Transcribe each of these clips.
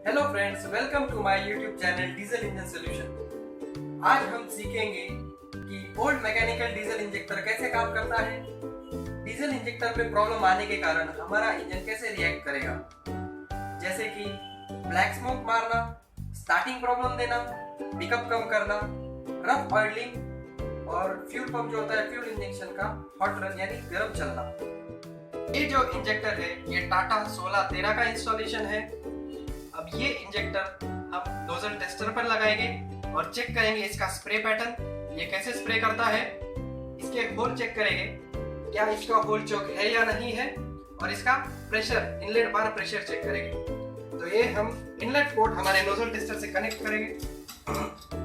Hello friends, welcome to my YouTube channel diesel engine solution. आज हम सीखेंगे कि ओल्ड मैकेनिकल डीजल इंजेक्टर कैसे काम करता है, डीजल इंजेक्टर में प्रॉब्लम आने के कारण हमारा इंजन कैसे रिएक्ट करेगा, जैसे कि ब्लैक स्मोक मारना, स्टार्टिंग प्रॉब्लम देना, पिकअप कम करना, रफ ऑयलिंग और फ्यूल पंप जो होता है फ्यूल इंजेक्शन का हॉट रन यानी गर्म चलना। ये जो इंजेक्टर है ये टाटा 1613 का इंस्टॉलेशन है। अब ये इंजेक्टर हम नोजल टेस्टर पर लगाएंगे और चेक करेंगे इसका स्प्रे पैटर्न, ये कैसे स्प्रे करता है। इसके होल चेक करेंगे, क्या इसका होल चोक है या नहीं है, और इसका प्रेशर, इनलेट बार प्रेशर चेक करेंगे। तो ये हम इनलेट पोर्ट हमारे नोजल टेस्टर से कनेक्ट करेंगे।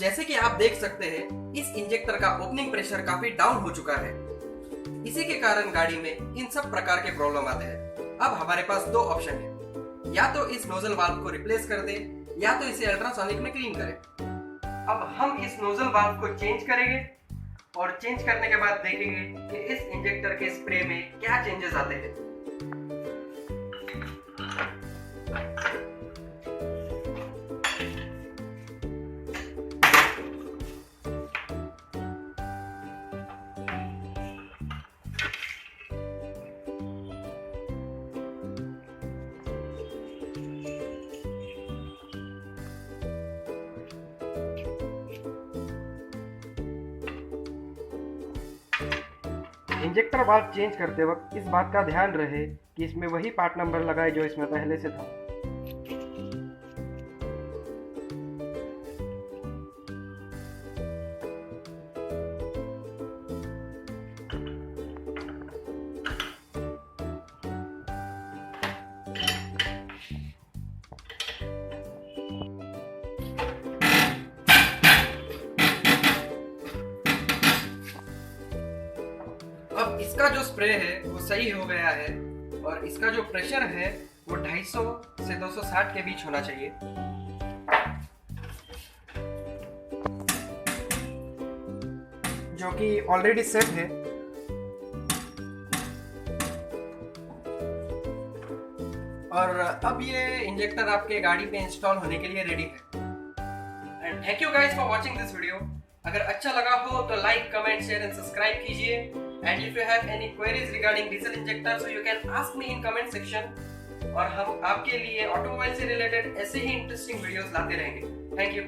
जैसे कि आप देख सकते हैं, इस इंजेक्टर का ओपनिंग प्रेशर काफी डाउन हो चुका है। इसी के कारण गाड़ी में इन सब प्रकार के प्रॉब्लम आते हैं। अब हमारे पास दो ऑप्शन है, या तो इस नोजल वाल्व को रिप्लेस कर दे या तो इसे अल्ट्रासोनिक में क्लीन करें। अब हम इस नोजल वाल्व को चेंज करेंगे और चेंज करने के बाद देखेंगे कि इस इंजेक्टर के स्प्रे में क्या चेंजेस आते हैं। इंजेक्टर वाल्व चेंज करते वक्त इस बात का ध्यान रहे कि इसमें वही पार्ट नंबर लगाए जो इसमें पहले से था। अब इसका जो स्प्रे है वो सही हो गया है और इसका जो प्रेशर है वो 250 से 260 के बीच होना चाहिए। जो कि ऑलरेडी सेट है। और अब ये इंजेक्टर आपके गाड़ी पे इंस्टॉल होने के लिए रेडी है। And thank you guys for watching this video. अगर अच्छा लगा हो तो like, comment, share and subscribe कीजिए। And if you have any queries regarding diesel injector, so you can ask me in comment section, और हम आपके लिए ऑटोमोबाइल से रिलेटेड ऐसे ही इंटरेस्टिंग वीडियोस लाते रहेंगे। Thank you.